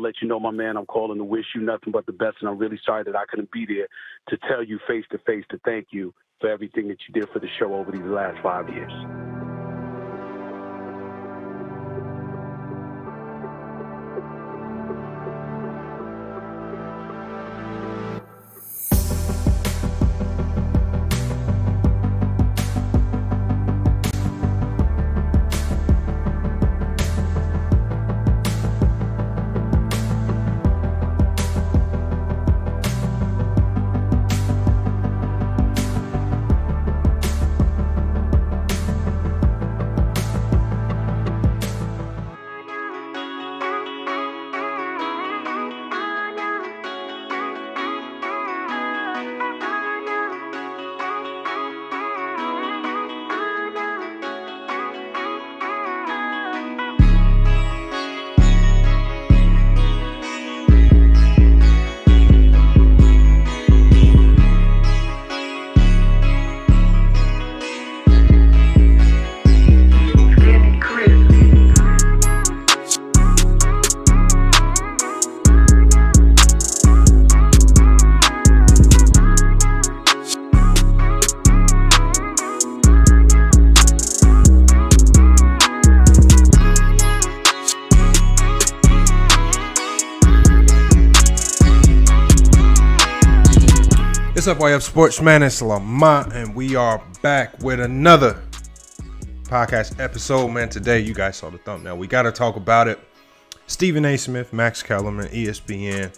let you know, my man, I'm calling to wish you nothing but the best, and I'm really sorry that I couldn't be there to tell you face to face to thank you for everything that you did for the show over these last 5 years. It's FYF Sportsman, it's Lamont, and we are back with another podcast episode, man. Today, you guys saw the thumbnail. We got to talk about it. Stephen A. Smith, Max Kellerman, ESPN.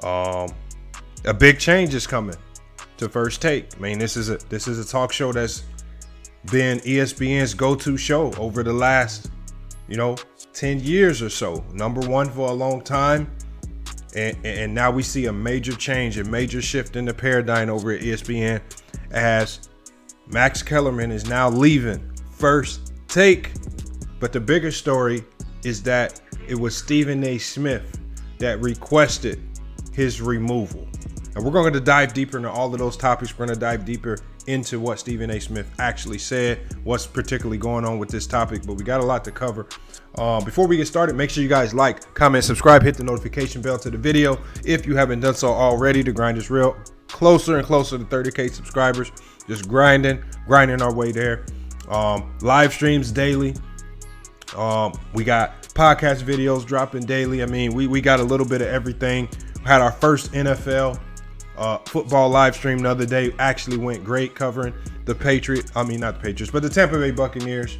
A big change is coming to First Take. I mean, this is a talk show that's been ESPN's go-to show over the last, 10 years or so. Number one for a long time. And now we see a major change, a major shift in the paradigm over at ESPN as Max Kellerman is now leaving First Take. But the bigger story is that it was Stephen A. Smith that requested his removal. And we're going to dive deeper into all of those topics. We're going to dive deeper into what Stephen A. Smith actually said, what's particularly going on with this topic, but we got a lot to cover. Before we get started, make sure you guys like, comment, subscribe, hit the notification bell to the video if you haven't done so already. The grind is real, closer and closer to 30K subscribers. Just grinding our way there. Live streams daily. We got podcast videos dropping daily. I mean, we got a little bit of everything. We had our first NFL football live stream the other day. Actually went great, covering the the Tampa Bay Buccaneers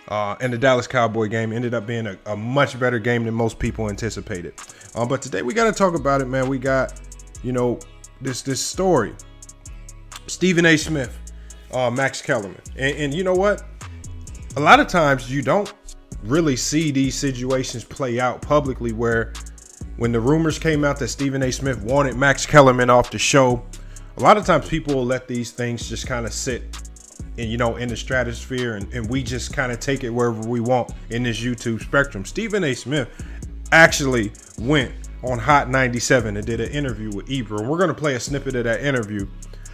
and the Dallas Cowboy game. Ended up being a much better game than most people anticipated. But today we got to talk about it, man. We got, this story. Stephen A. Smith, Max Kellerman. And you know what? A lot of times you don't really see these situations play out publicly, where when the rumors came out that Stephen A. Smith wanted Max Kellerman off the show, a lot of times people will let these things just kind of sit in the stratosphere, and we just kind of take it wherever we want in this YouTube spectrum. Stephen A. Smith actually went on Hot 97 and did an interview with Ebro, and we're going to play a snippet of that interview.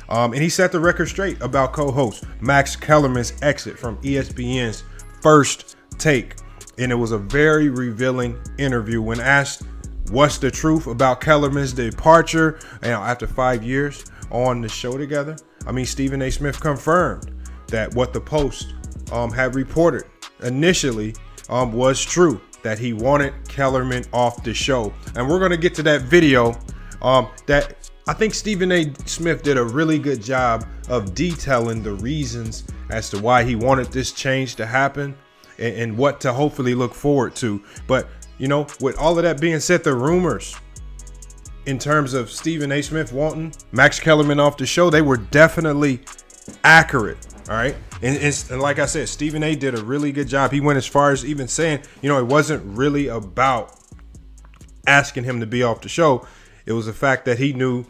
And he set the record straight about co-host Max Kellerman's exit from ESPN's First Take. And it was a very revealing interview. When asked what's the truth about Kellerman's departure after 5 years on the show together, Stephen A. Smith confirmed that what the Post had reported initially was true, that he wanted Kellerman off the show. And we're going to get to that video that I think Stephen A. Smith did a really good job of detailing the reasons as to why he wanted this change to happen and what to hopefully look forward to. But, with all of that being said, the rumors in terms of Stephen A. Smith wanting Max Kellerman off the show, they were definitely accurate. All right. And like I said, Stephen A. did a really good job. He went as far as even saying, it wasn't really about asking him to be off the show. It was the fact that he knew,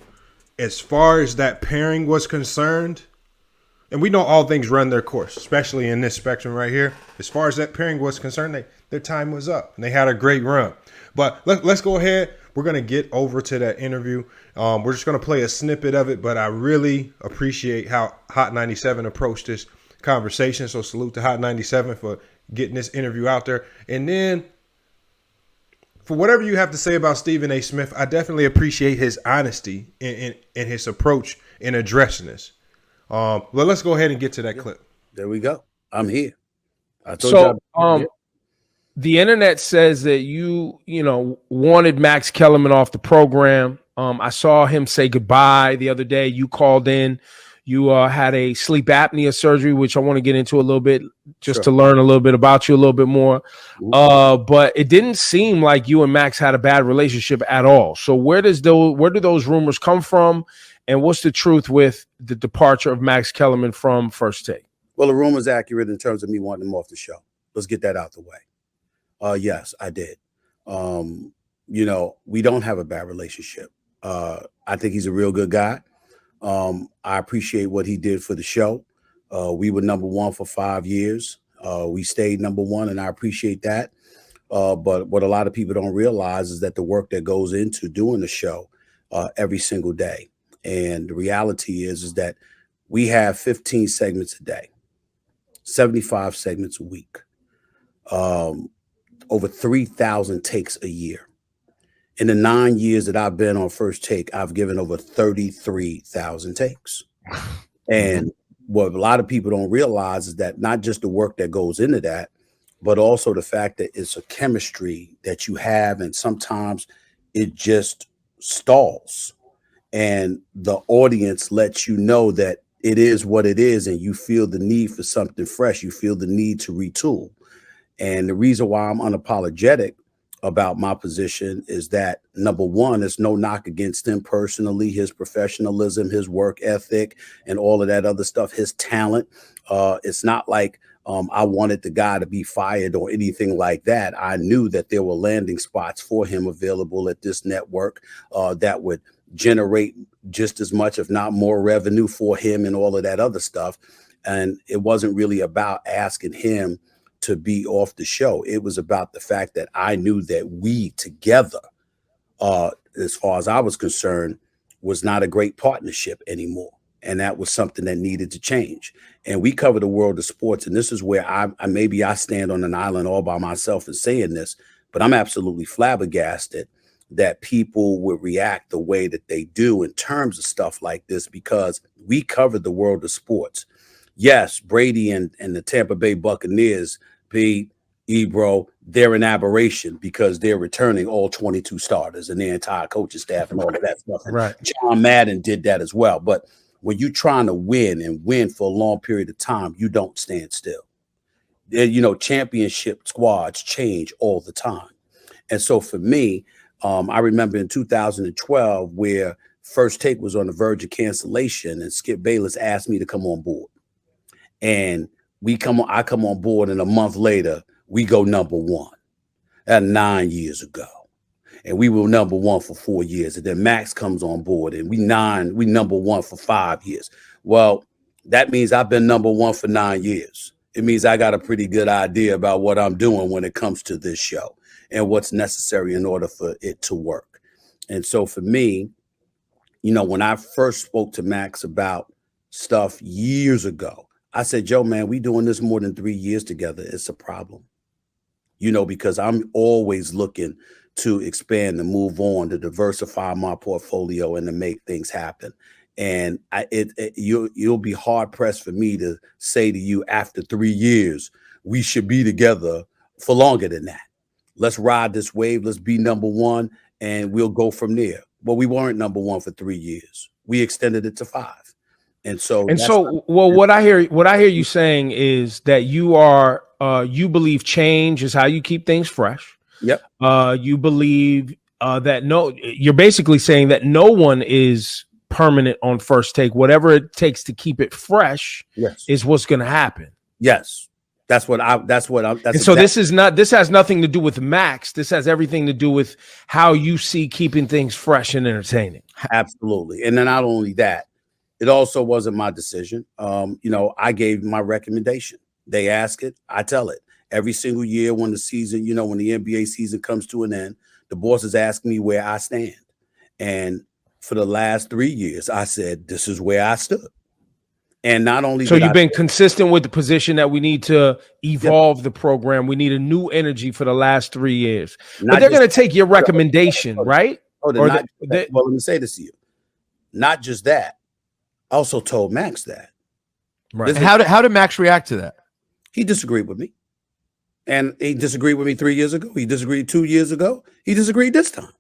as far as that pairing was concerned, and we know all things run their course, especially in this spectrum right here. As far as that pairing was concerned, their time was up, and they had a great run. But let's go ahead. We're going to get over to that interview. We're just going to play a snippet of it, but I really appreciate how Hot 97 approached this conversation. So salute to Hot 97 for getting this interview out there. And then for whatever you have to say about Stephen A. Smith, I definitely appreciate his honesty in his approach in addressing this. Well, let's go ahead and get to that clip. There we go. I'm here. I told So, you. the internet says that you wanted Max Kellerman off the program. I saw him say goodbye the other day. You called in. You had a sleep apnea surgery, which I want to get into a little bit just to learn a little bit about you a little bit more. But it didn't seem like you and Max had a bad relationship at all. So where do those rumors come from? And what's the truth with the departure of Max Kellerman from First Take? Well, the rumor's accurate in terms of me wanting him off the show. Let's get that out the way. Yes, I did. We don't have a bad relationship. I think he's a real good guy. I appreciate what he did for the show. We were number one for 5 years. We stayed number one, and I appreciate that. But what a lot of people don't realize is that the work that goes into doing the show every single day. And the reality is that we have 15 segments a day, 75 segments a week, over 3,000 takes a year. In the 9 years that I've been on First Take, I've given over 33,000 takes. And what a lot of people don't realize is that not just the work that goes into that, but also the fact that it's a chemistry that you have, and sometimes it just stalls. And the audience lets you know that it is what it is, and you feel the need for something fresh. You feel the need to retool. And the reason why I'm unapologetic about my position is that, number one, there's no knock against him personally, his professionalism, his work ethic, and all of that other stuff, his talent. It's not like I wanted the guy to be fired or anything like that. I knew that there were landing spots for him available at this network that would generate just as much, if not more, revenue for him and all of that other stuff. And it wasn't really about asking him to be off the show. It was about the fact that I knew that we together, as far as I was concerned, was not a great partnership anymore. And that was something that needed to change. And we cover the world of sports. And this is where I stand on an island all by myself in saying this, but I'm absolutely flabbergasted that people would react the way that they do in terms of stuff like this, because we cover the world of sports. Yes, Brady and the Tampa Bay Buccaneers, Pete, Ebro, they're an aberration because they're returning all 22 starters and their entire coaching staff and all of that stuff. And right. John Madden did that as well. But when you're trying to win for a long period of time, you don't stand still. Championship squads change all the time. And so for me, I remember in 2012 where First Take was on the verge of cancellation, and Skip Bayless asked me to come on board. And I come on board, and a month later, we go number one. That 9 years ago. And we were number one for 4 years. And then Max comes on board, and we number one for 5 years. Well, that means I've been number one for 9 years. It means I got a pretty good idea about what I'm doing when it comes to this show and what's necessary in order for it to work. And so for me, when I first spoke to Max about stuff years ago, I said, Joe, man, we doing this more than 3 years together. It's a problem, because I'm always looking to expand, to move on, to diversify my portfolio and to make things happen. And you'll be hard pressed for me to say to you after 3 years, we should be together for longer than that. Let's ride this wave. Let's be number one, and we'll go from there. Well, we weren't number one for 3 years. We extended it to 5. What I hear you saying is that you believe change is how you keep things fresh. Yep. You believe you're basically saying that no one is permanent on First Take. Whatever it takes to keep it fresh, yes, is what's going to happen. Yes. This has nothing to do with Max. This has everything to do with how you see keeping things fresh and entertaining. Absolutely. And then not only that, it also wasn't my decision. I gave my recommendation. They ask it, I tell it. Every single year when the season, when the NBA season comes to an end, the bosses ask me where I stand. And for the last 3 years, I said, this is where I stood. And not only so you've been consistent with the position that we need to evolve the program. We need a new energy for the last 3 years. But they're going to take your recommendation, right? Well, let me say this to you. Not just that. I also told Max that. Right. How did Max react to that? He disagreed with me. And he disagreed with me 3 years ago. He disagreed 2 years ago. He disagreed this time.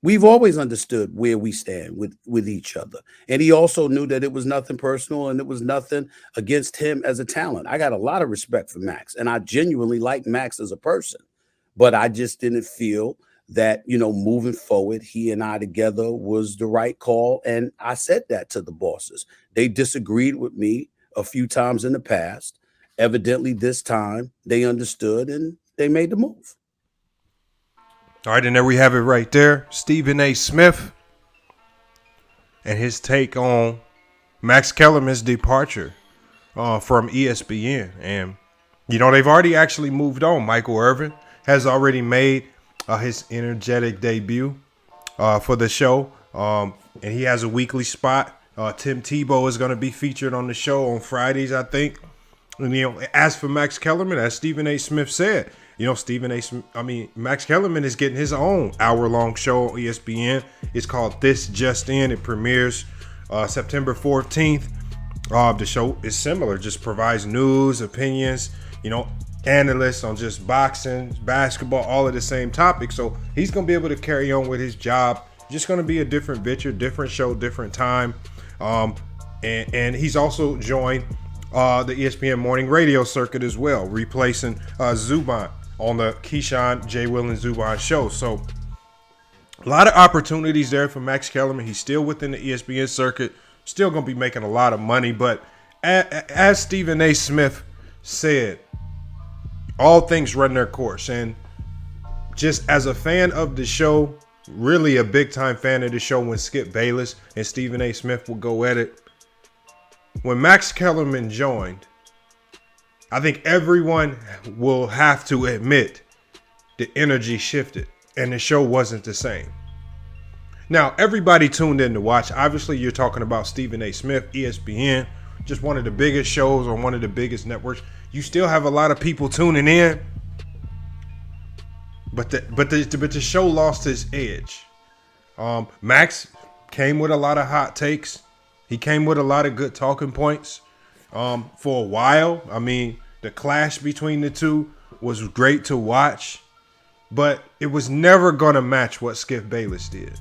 We've always understood where we stand with each other. And he also knew that it was nothing personal and it was nothing against him as a talent. I got a lot of respect for Max, and I genuinely like Max as a person. But I just didn't feel that, moving forward, he and I together was the right call. And I said that to the bosses. They disagreed with me a few times in the past. Evidently, this time they understood and they made the move. All right, and there we have it right there. Stephen A. Smith and his take on Max Kellerman's departure from ESPN. And, they've already actually moved on. Michael Irvin has already made his energetic debut for the show. And he has a weekly spot. Tim Tebow is going to be featured on the show on Fridays, I think. And, as for Max Kellerman, as Stephen A. Smith said, Max Kellerman is getting his own hour-long show on ESPN. It's called This Just In. It premieres September 14th. The show is similar, just provides news, opinions, analysts on just boxing, basketball, all of the same topics. So he's going to be able to carry on with his job. Just going to be a different picture, different show, different time. And he's also joined the ESPN morning radio circuit as well, replacing Zubin on the Keyshawn, J. Will, and Zubin show. So a lot of opportunities there for Max Kellerman. He's still within the ESPN circuit, still going to be making a lot of money. But as Stephen A. Smith said, all things run their course. And just as a fan of the show, really a big-time fan of the show when Skip Bayless and Stephen A. Smith will go at it. When Max Kellerman joined, I think everyone will have to admit the energy shifted and the show wasn't the same. Now, everybody tuned in to watch. Obviously, you're talking about Stephen A. Smith, ESPN, just one of the biggest shows on one of the biggest networks. You still have a lot of people tuning in, but the show lost its edge. Max came with a lot of hot takes. He came with a lot of good talking points. For a while, the clash between the two was great to watch, but it was never going to match what Skip Bayless did.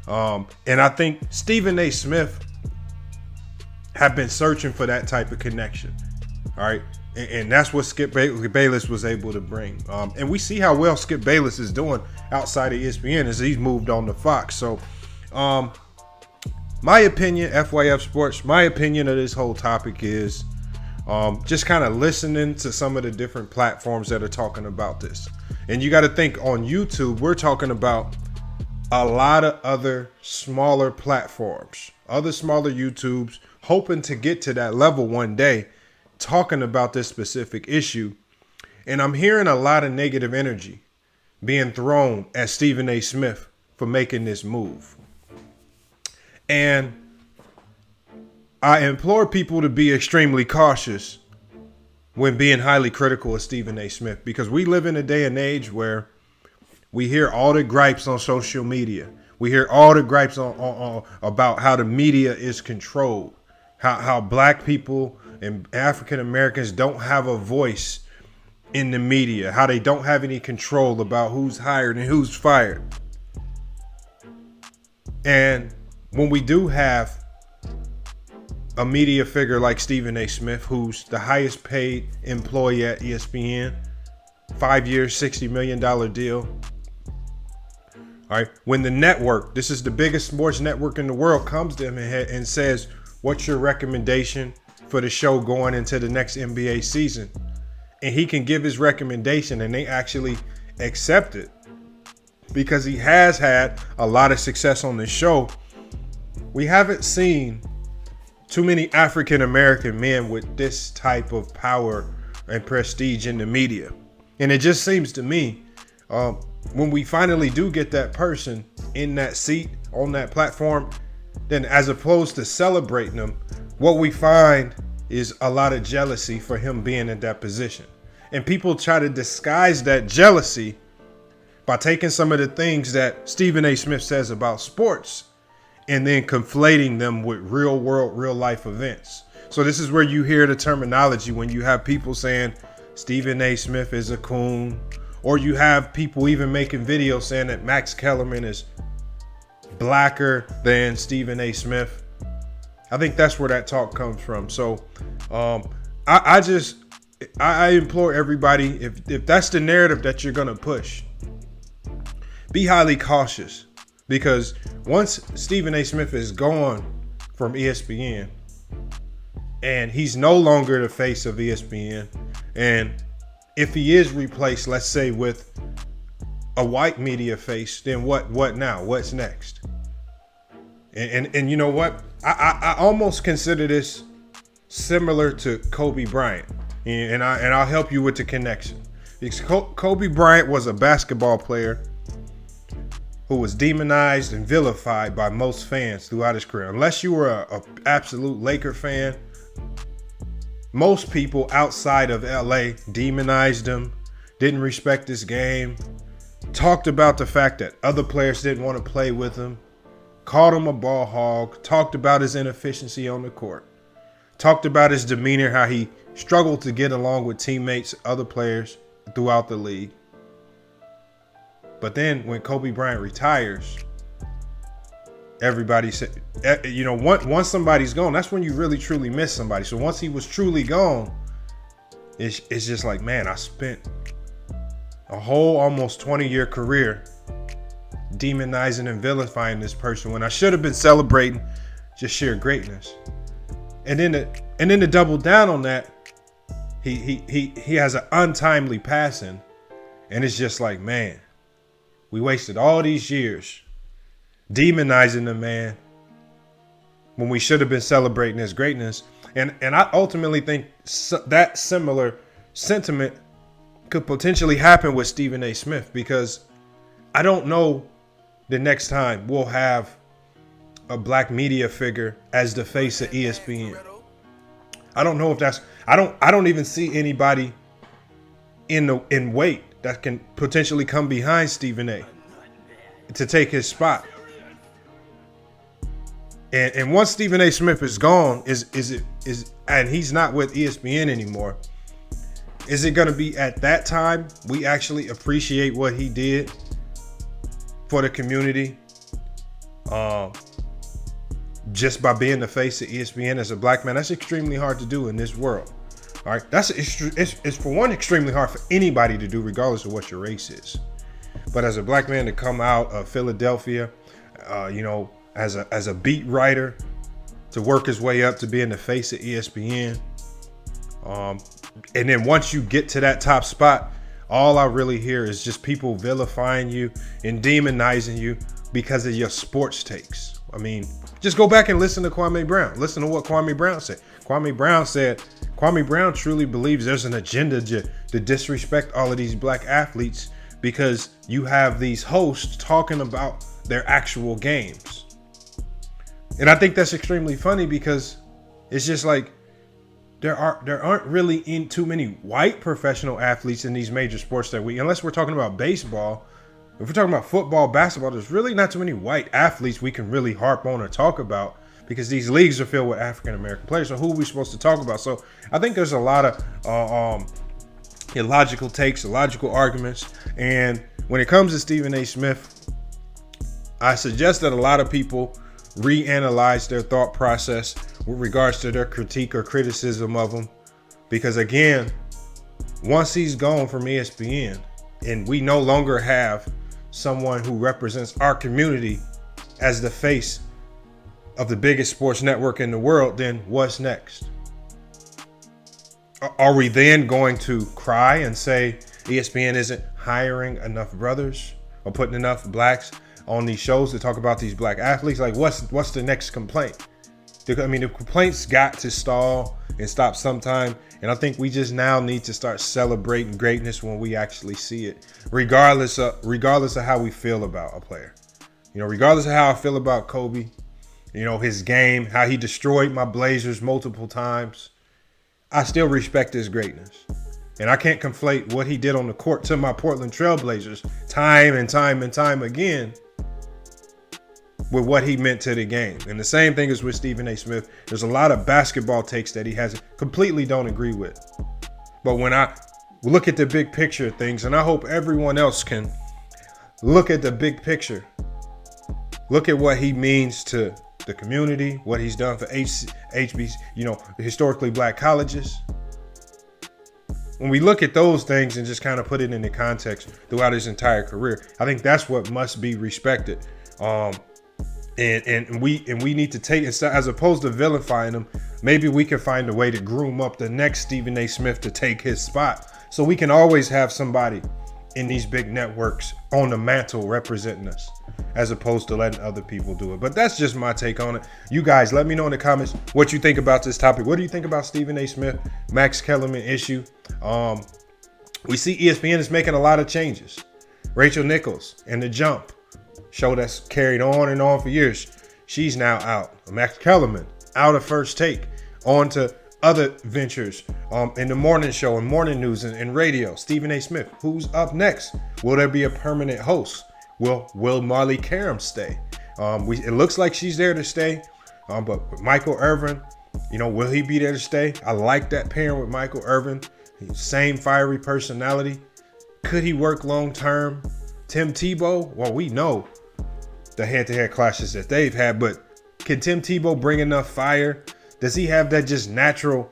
And I think Stephen A. Smith had been searching for that type of connection. All right. And that's what Skip Bayless was able to bring. And we see how well Skip Bayless is doing outside of ESPN as he's moved on to Fox. So, my opinion, FYF Sports, my opinion of this whole topic is just kind of listening to some of the different platforms that are talking about this. And you got to think on YouTube, we're talking about a lot of other smaller platforms, other smaller YouTubes, hoping to get to that level one day, talking about this specific issue. And I'm hearing a lot of negative energy being thrown at Stephen A. Smith for making this move. And I implore people to be extremely cautious when being highly critical of Stephen A. Smith, because we live in a day and age where we hear all the gripes on social media. We hear all the gripes on about how the media is controlled, how black people and African Americans don't have a voice in the media, how they don't have any control about who's hired and who's fired. And when we do have a media figure like Stephen A. Smith, who's the highest paid employee at ESPN, 5 years, $60 million deal. All right. When the network, this is the biggest sports network in the world, comes to him and says, what's your recommendation for the show going into the next NBA season? And he can give his recommendation and they actually accept it because he has had a lot of success on this show. We haven't seen too many African American men with this type of power and prestige in the media. And it just seems to me, when we finally do get that person in that seat on that platform, then as opposed to celebrating them, what we find is a lot of jealousy for him being in that position. And people try to disguise that jealousy by taking some of the things that Stephen A. Smith says about sports and then conflating them with real world, real life events. So this is where you hear the terminology when you have people saying Stephen A. Smith is a coon, or you have people even making videos saying that Max Kellerman is blacker than Stephen A. Smith. I think that's where that talk comes from. So I implore everybody, if that's the narrative that you're gonna push, be highly cautious, because once Stephen A. Smith is gone from ESPN and he's no longer the face of ESPN, and if he is replaced, let's say with a white media face, then what now? What's next? And you know what? I almost consider this similar to Kobe Bryant, and I'll help you with the connection. Because Kobe Bryant was a basketball player who was demonized and vilified by most fans throughout his career. Unless you were a absolute Laker fan, most people outside of LA demonized him, didn't respect his game, talked about the fact that other players didn't want to play with him, called him a ball hog, talked about his inefficiency on the court, talked about his demeanor, how he struggled to get along with teammates, other players throughout the league. But then when Kobe Bryant retires, everybody said, once somebody's gone, that's when you really truly miss somebody. So once he was truly gone, it's just like, man, I spent a whole almost 20-year career demonizing and vilifying this person when I should have been celebrating just sheer greatness. And then to double down on that, he has an untimely passing, and it's just like, man, we wasted all these years demonizing the man when we should have been celebrating his greatness. And I ultimately think that similar sentiment could potentially happen with Stephen A. Smith, because I don't know the next time we'll have a black media figure as the face of ESPN. I don't know if that's, I don't even see anybody in weight that can potentially come behind Stephen A. to take his spot. And once Stephen A. Smith is gone, and he's not with ESPN anymore, is it going to be at that time we actually appreciate what he did for the community, just by being the face of ESPN as a black man? That's extremely hard to do in this world. All right, it's for one extremely hard for anybody to do, regardless of what your race is. But as a black man to come out of Philadelphia, as a beat writer, to work his way up to being the face of ESPN, and then once you get to that top spot, all I really hear is just people vilifying you and demonizing you because of your sports takes. I mean, just go back and listen to Kwame Brown. Listen to what Kwame Brown said. Kwame Brown truly believes there's an agenda to disrespect all of these black athletes because you have these hosts talking about their actual games. And I think that's extremely funny, because it's just like there aren't really too many white professional athletes in these major sports unless we're talking about baseball. If we're talking about football, basketball, there's really not too many white athletes we can really harp on or talk about, because these leagues are filled with African-American players. So who are we supposed to talk about? So I think there's a lot of illogical takes, illogical arguments. And when it comes to Stephen A. Smith, I suggest that a lot of people reanalyze their thought process with regards to their critique or criticism of him. Because again, once he's gone from ESPN and we no longer have someone who represents our community as the face of the biggest sports network in the world, then what's next? Are we then going to cry and say ESPN isn't hiring enough brothers or putting enough blacks on these shows to talk about these black athletes? Like, what's the next complaint? I mean, the complaints got to stall and stop sometime. And I think we just now need to start celebrating greatness when we actually see it, regardless of how we feel about a player. Regardless of how I feel about Kobe, you know, his game, how he destroyed my Blazers multiple times, I still respect his greatness. And I can't conflate what he did on the court to my Portland Trailblazers time and time and time again with what he meant to the game. And the same thing is with Stephen A. Smith. There's a lot of basketball takes that he has completely don't agree with. But when I look at the big picture of things, and I hope everyone else can look at the big picture, look at what he means to the community, what he's done for HBC, you know, historically black colleges. When we look at those things and just kind of put it into context throughout his entire career, I think that's what must be respected. And we need to take, as opposed to vilifying him, maybe we can find a way to groom up the next Stephen A. Smith to take his spot. So we can always have somebody in these big networks on the mantle representing us, as opposed to letting other people do it. But that's just my take on it. You guys, let me know in the comments what you think about this topic. What do you think about Stephen A. Smith, Max Kellerman issue? We see ESPN is making a lot of changes. Rachel Nichols and The Jump, show that's carried on and on for years, she's now out. Max Kellerman out of First Take, on to other ventures in the morning show and morning news and radio. Stephen A. Smith, who's up next? Will there be a permanent host? Will Marley Karam stay? It looks like she's there to stay, but Michael Irvin, you know, will he be there to stay? I like that pairing with Michael Irvin. Same fiery personality. Could he work long term? Tim Tebow, well, we know the head-to-head clashes that they've had, but can Tim Tebow bring enough fire? Does he have that just natural,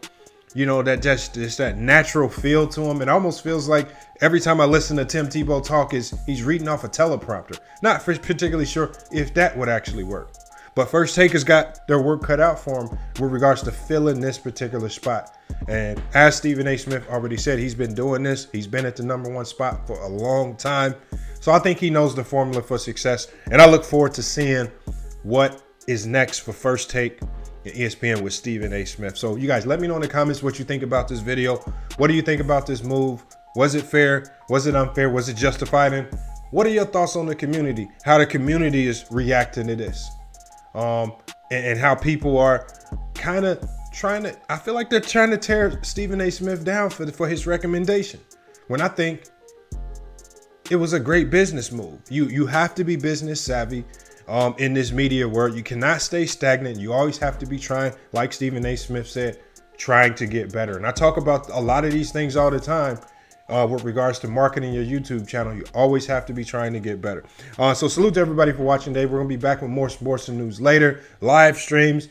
you know, that just that natural feel to him? It almost feels like every time I listen to Tim Tebow talk, he's reading off a teleprompter. Not particularly sure if that would actually work. But First Take has got their work cut out for him with regards to filling this particular spot. And as Stephen A. Smith already said, he's been doing this. He's been at the #1 spot for a long time. So I think he knows the formula for success. And I look forward to seeing what is next for First Take and ESPN with Stephen A. Smith. So you guys, let me know in the comments what you think about this video. What do you think about this move? Was it fair? Was it unfair? Was it justified? And what are your thoughts on the community? How the community is reacting to this? And how people are kind of trying to, I feel like they're trying to tear Stephen A. Smith down for his recommendation, when I think it was a great business move. You have to be business savvy in this media world. You cannot stay stagnant. You always have to be trying, like Stephen A. Smith said, trying to get better. And I talk about a lot of these things all the time. With regards to marketing your YouTube channel, you always have to be trying to get better. So salute to everybody for watching today. We're going to be back with more sports and news later, live streams,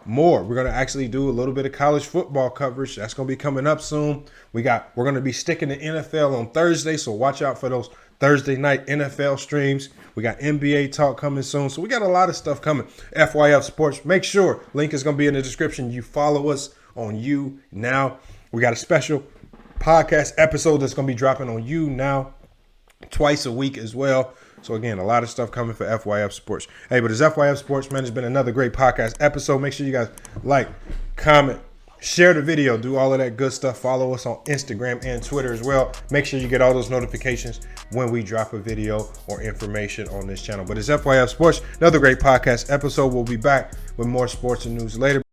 more. We're going to actually do a little bit of college football coverage. That's going to be coming up soon. We're going to be sticking to NFL on Thursday, so watch out for those Thursday night NFL streams. We got NBA talk coming soon. So we got a lot of stuff coming. FYF Sports. Make sure, link is going to be in the description. You follow us on You Now. We got a special podcast episode that's going to be dropping on You Now twice a week as well. So again, a lot of stuff coming for FYF Sports. Hey, but it's FYF Sports, man. It's been another great podcast episode. Make sure you guys like, comment, share the video, do all of that good stuff. Follow us on Instagram and Twitter as well. Make sure you get all those notifications when we drop a video or information on this channel. But it's FYF Sports, another great podcast episode. We'll be back with more sports and news later.